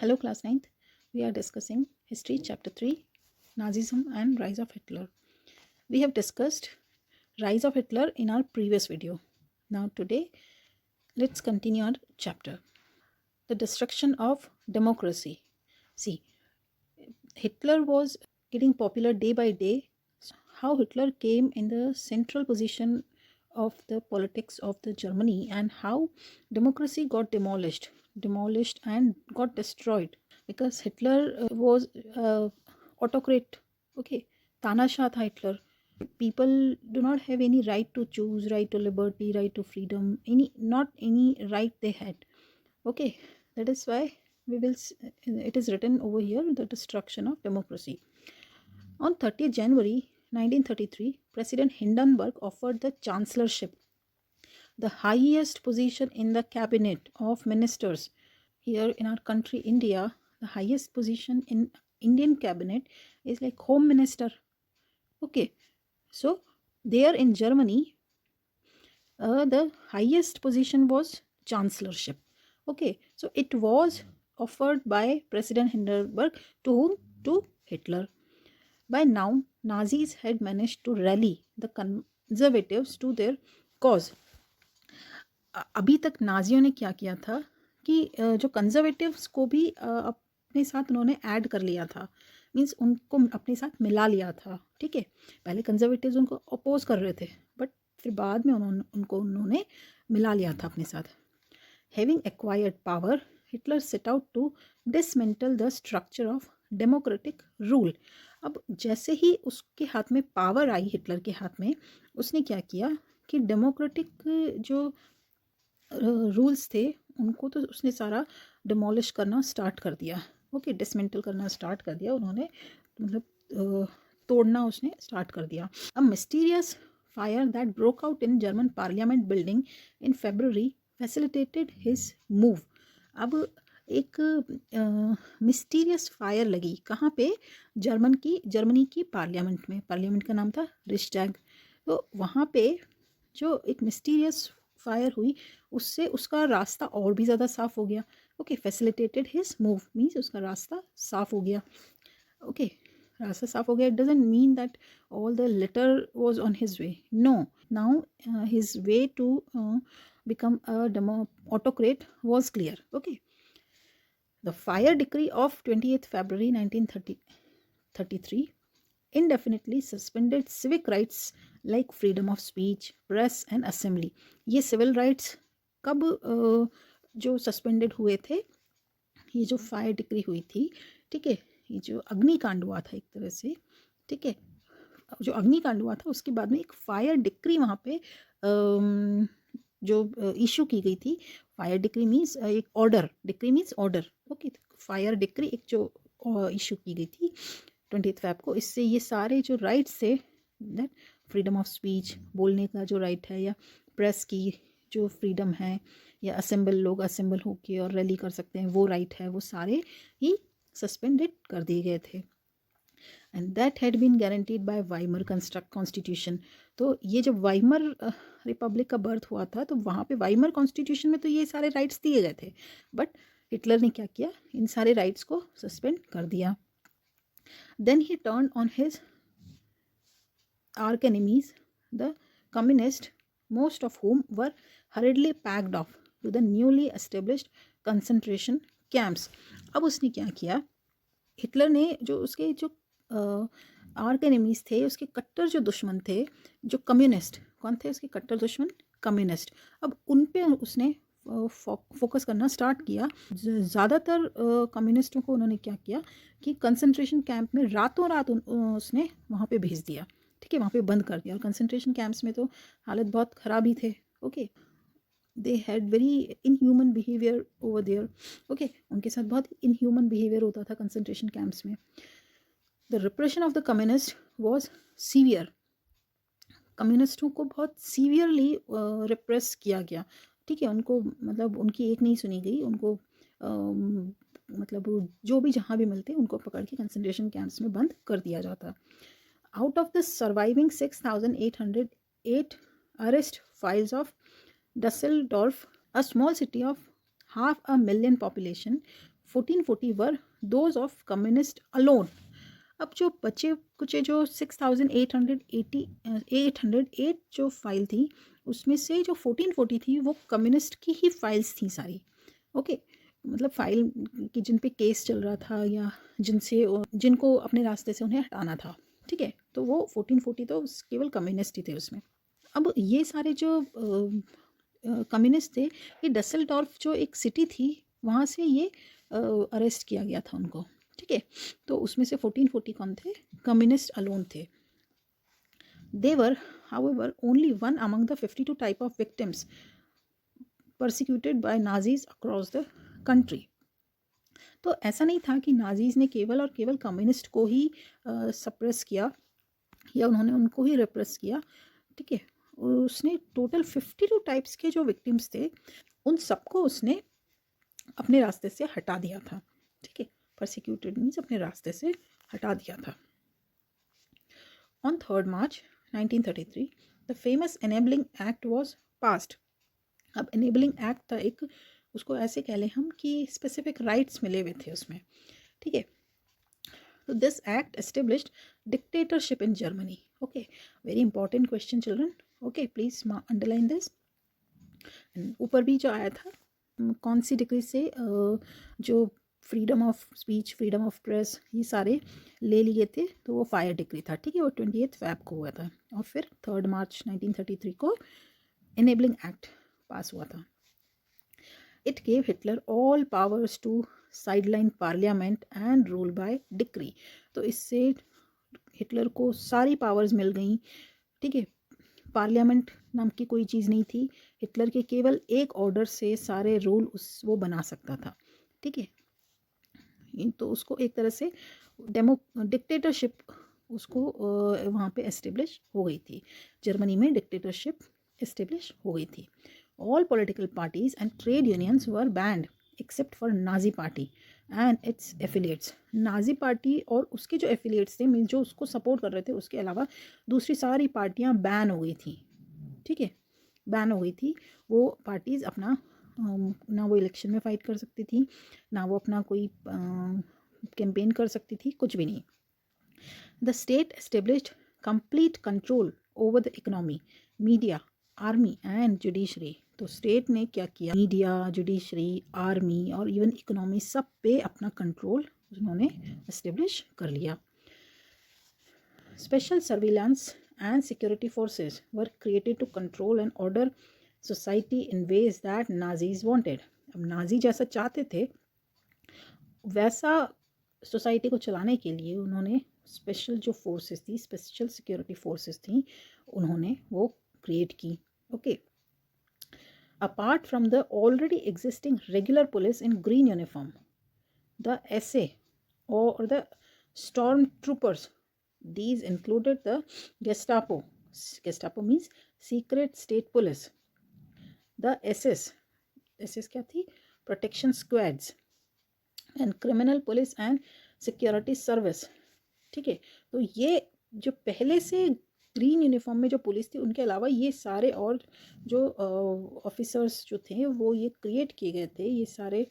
Hello, class ninth. We are discussing History, Chapter 3, Nazism and Rise of Hitler. We have discussed Rise of Hitler in our previous video. Now, today, let's continue our chapter. The destruction of democracy. See, Hitler was getting popular day by day. How Hitler came in the central position of the politics of the Germany, and how democracy got demolished and got destroyed, because Hitler was autocrat. Okay, Tanashah tha Hitler. People do not have any right to choose, right to liberty, right to freedom, not any right they had. Okay, that is why it is written over here, the destruction of democracy. On 30th January 1933, President Hindenburg offered the chancellorship, the highest position in the cabinet of ministers. Here in our country, India, the highest position in Indian cabinet is like home minister. Okay, so there in Germany, the highest position was chancellorship. Okay, so it was offered by President Hindenburg to whom? To Hitler. By now, Nazis had managed to rally the conservatives to their cause. अभी तक नाजियों ने क्या किया था कि जो conservatives को भी अपने साथ उन्होंने ऐड कर लिया था, मींस उनको अपने साथ मिला लिया था. ठीक है, पहले कंजर्वेटिव्स उनको अपोज कर रहे थे, बट फिर बाद में उन्होंने मिला लिया था अपने साथ. Having acquired power, Hitler set out to dismantle the structure of democratic rule. अब जैसे ही उसके हाथ में पावर आई, हिटलर के हाथ में, उसने क्या किया कि डेमोक्रेटिक जो रूल्स थे उनको तो उसने सारा डिमोलिश करना स्टार्ट कर दिया. ओके, डिसमेंटल करना स्टार्ट कर दिया उन्होंने, मतलब तोड़ना उसने स्टार्ट कर दिया. अ mysterious fire that broke out in German parliament building in February facilitated his move. अब एक मिस्टीरियस फायर लगी कहाँ पे? जर्मनी की पार्लियामेंट में. पार्लियामेंट का नाम था रिश्टैग. तो वहाँ पे जो एक मिस्टीरियस फायर हुई, उससे उसका रास्ता और भी ज़्यादा साफ़ हो गया. Okay, facilitated his move means उसका रास्ता साफ़ हो गया. ओके, रास्ता साफ़ हो गया. It doesn't mean that all the litter was on his way. No, now his way to become a autocrat was clear. Okay, the fire decree of 28th February 1933 indefinitely suspended civic rights like freedom of speech, press and assembly. ये civil rights कब जो suspended हुए थे? ये जो fire decree हुई थी, ठीक है, ये जो अग्निकांड हुआ था एक तरह से, ठीक है, जो अग्निकांड हुआ था उसके बाद में एक फायर डिक्री वहाँ पे जो इशू की गई थी. फायर डिक्री मीन्स एक order, decree means order. Okay, fire decree एक जो इशू की गई थी 20 फेब को. इससे ये सारे जो राइट्स थे, दैट फ्रीडम ऑफ स्पीच, बोलने का जो राइट है, या प्रेस की जो फ्रीडम है, या लोग असेंबल होके और रैली कर सकते हैं, वो राइट है, वो सारे ही सस्पेंडेड कर दिए गए थे. And that had been guaranteed by Weimar constitution. तो ये जब वाइमर रिपब्लिक का बर्थ हुआ था, तो वहाँ पे वाइमर कॉन्स्टिट्यूशन में तो ये सारे राइट्स दिए गए थे, बट हिटलर ने क्या किया? इन सारे राइट्स को सस्पेंड कर दिया. Then he turned on his arch enemies, the communists, most of whom were hurriedly packed off to the newly established concentration camps. अब उसने क्या किया? हिटलर ने जो उसके जो आर्क एनिमीज थे, उसके कट्टर जो दुश्मन थे, जो कम्युनिस्ट, कौन थे उसके कट्टर दुश्मन? कम्युनिस्ट. अब उन पे उसने फोकस करना स्टार्ट किया. ज़्यादातर कम्युनिस्टों को उन्होंने क्या किया कि कंसंट्रेशन कैंप में रातों रात उसने वहाँ पे भेज दिया. ठीक है, वहाँ पे बंद कर दिया. और कंसंट्रेशन कैंप्स में तो हालत बहुत ख़राब ही थे. Okay, they had very inhuman behaviour over there. Okay, उनके साथ बहुत इनह्यूमन बिहेवियर होता था कंसंट्रेशन कैंप्स में. The repression of the communist was severe. कम्युनिस्टों को बहुत सीवियरली रिप्रेस किया गया. ठीक है, उनको मतलब उनकी एक नहीं सुनी गई. उनको मतलब जो भी जहाँ भी मिलते उनको पकड़ के कंसंट्रेशन कैंप्स में बंद कर दिया जाता. Out of the surviving 6,808 arrest files of Dusseldorf, a small city of 500,000 population, 1440 were those of communist alone. अब जो बचे कुछ जो 6808 जो फाइल थी उसमें से जो 1440 थी वो कम्युनिस्ट की ही फाइल्स थी सारी। ओके, मतलब फाइल कि जिन पे केस चल रहा था या जिनको अपने रास्ते से उन्हें हटाना था। ठीक है, तो वो 1440 तो केवल कम्युनिस्ट ही थे उसमें। अब ये सारे जो कम्युनिस्ट थे, ये डसेल्डॉर्फ जो एक सिटी थी वहाँ से ये अरेस्ट किया गया था उनको। ठीक है, तो उसमें से 1440 कौन थे? कम्युनिस्ट अलोन थे। They were however only one among the 52 type of victims persecuted by Nazis across the country. तो ऐसा नहीं था कि नाजीज ने केवल और केवल कम्युनिस्ट को ही सप्रेस किया या उन्होंने उनको ही रिप्रेस किया। ठीक है, उसने टोटल 52 टाइप्स के जो विक्टिम्स थे उन सबको उसने अपने रास्ते से हटा दिया था। ठीक है, परसिक्यूटेड मीन्स अपने रास्ते से हटा दिया था। On 3 March 1933 the famous enabling act was passed. अब एनेबलिंग एक्ट था एक, उसको ऐसे कह लें हम कि स्पेसिफिक राइट्स मिले हुए थे उसमें। ठीक है, तो this act established dictatorship in Germany. Okay, very important question children. Okay, please underline this. ऊपर भी जो आया था कौन सी डिग्री से जो freedom of speech, freedom of press, ये सारे ले लिए थे, तो वो फायर डिग्री था। ठीक है, वो 28 फ़रवरी को हुआ था और फिर 3 मार्च 1933 को एनेबलिंग एक्ट पास हुआ था। It gave Hitler all powers to sideline parliament and rule by decree. तो इससे हिटलर को सारी पावर्स मिल गई। ठीक है, पार्लियामेंट नाम की कोई चीज़ नहीं थी, हिटलर के केवल एक ऑर्डर से सारे रूल वो बना सकता था। ठीक है, तो उसको एक तरह से डिक्टेटरशिप उसको वहाँ पे एस्टेब्लिश हो गई थी, जर्मनी में डिक्टेटरशिप एस्टेब्लिश हो गई थी। All political parties and trade unions were band except for Nazi party and it's affiliates. Nazi party और उसके जो एफिलिएट्स थे, मीन जो उसको सपोर्ट कर रहे थे, उसके अलावा दूसरी सारी पार्टियां बैन हो गई थी। ठीक है, बैन हो गई थी। वो पार्टीज़ अपना ना वो इलेक्शन में फ़ाइट कर सकती थी, ना वो अपना कोई कैंपेन कर सकती थी, कुछ भी नहीं। The state established complete control over the economy, media, army and judiciary. तो स्टेट ने क्या किया? मीडिया, जुडिशरी, आर्मी और इवन इकोनॉमी सब पे अपना कंट्रोल उन्होंने एस्टेब्लिश कर लिया। Special surveillance and security forces were created to control and order society in ways that Nazis wanted. अब नाजी जैसा चाहते थे वैसा सोसाइटी को चलाने के लिए उन्होंने स्पेशल जो फोर्सेस थी, स्पेशल सिक्योरिटी फोर्सेस थी, उन्होंने वो क्रिएट की। Okay, apart from the already existing regular police in green uniform, the SA और the storm troopers, these included the Gestapo. Gestapo means secret state police. The SS क्या थी? Protection squads and criminal police and security service. ठीक है, तो ये जो पहले से ग्रीन यूनिफॉर्म में जो पुलिस थी, उनके अलावा ये सारे और जो ऑफिसर्स जो थे वो ये क्रिएट किए गए थे, ये सारे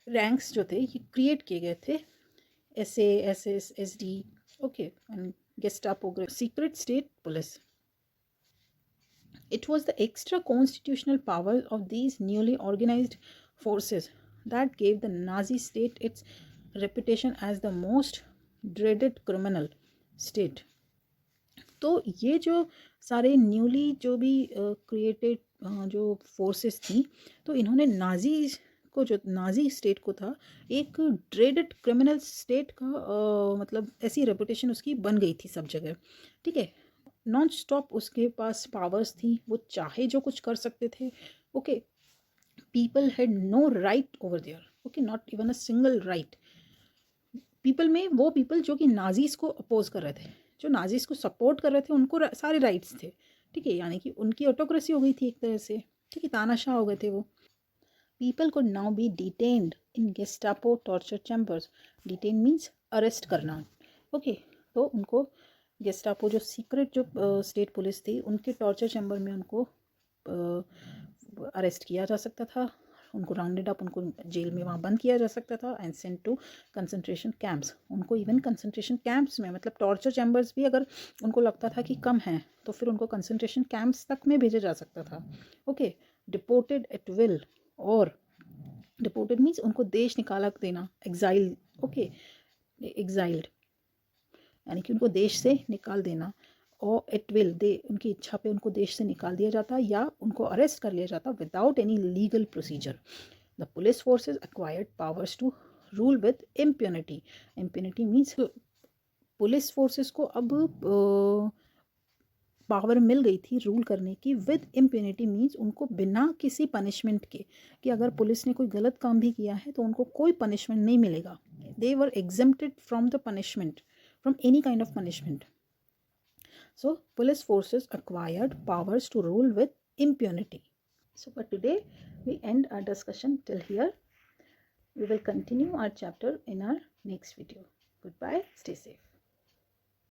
रैंक्स जो थे ये क्रिएट किए गए थे। SA, SS, SD, okay, and Gestapo, secret state police. It was the extra constitutional power of these newly organized forces that gave the Nazi state its reputation as the most dreaded criminal state. तो ये जो सारे newly जो भी created जो forces थी, तो इन्होंने नाजी को, जो नाजी स्टेट को था, एक ड्रेडेड क्रिमिनल स्टेट का मतलब ऐसी रेपुटेशन उसकी बन गई थी सब जगह। ठीक है, नॉन स्टॉप उसके पास पावर्स थी, वो चाहे जो कुछ कर सकते थे। Okay, people had no right over there. Okay, not even a single right. People में वो पीपल जो कि नाजीज को अपोज कर रहे थे, जो नाजीज को सपोर्ट कर रहे थे, उनको सारे राइट्स थे। ठीक है, यानी कि उनकी ऑटोक्रेसी हो गई थी एक तरह से। ठीक है, तानाशाह हो गए थे वो। People could now be detained in Gestapo torture chambers. Detain means arrest करना। ओके, तो उनको गेस्टापो जो सीक्रेट जो स्टेट पुलिस थी, उनके टॉर्चर चैम्बर में उनको अरेस्ट किया जा सकता था उनको राउंडेड अप, उनको जेल में वहाँ बंद किया जा सकता था and sent to concentration camps. उनको इवन कंसंट्रेशन कैंप्स में, मतलब टॉर्चर चैम्बर्स भी अगर उनको लगता था कि कम हैं तो फिर उनको कंसंट्रेशन कैंप्स तक में भेजा जा सकता था। ओके, डिपोर्टेड एट विल, और डिपोर्टेड मीन्स उनको देश निकाला देना, एग्जाइल। ओके, एग्जाइल्ड यानी कि उनको देश से निकाल देना, और एट विल दे, उनकी इच्छा पे उनको देश से निकाल दिया जाता या उनको अरेस्ट कर लिया जाता without any legal procedure. The police forces acquired powers to rule with impunity. Impunity means police forces को अब पावर मिल गई थी रूल करने की। विद इम्प्यूनिटी मीन्स उनको बिना किसी पनिशमेंट के, कि अगर पुलिस ने कोई गलत काम भी किया है तो उनको कोई पनिशमेंट नहीं मिलेगा। They were exempted from the punishment, from any kind of punishment. So police forces acquired powers to rule with impunity. So for today we end our discussion till here. We will continue our chapter in our next video. Goodbye, stay safe.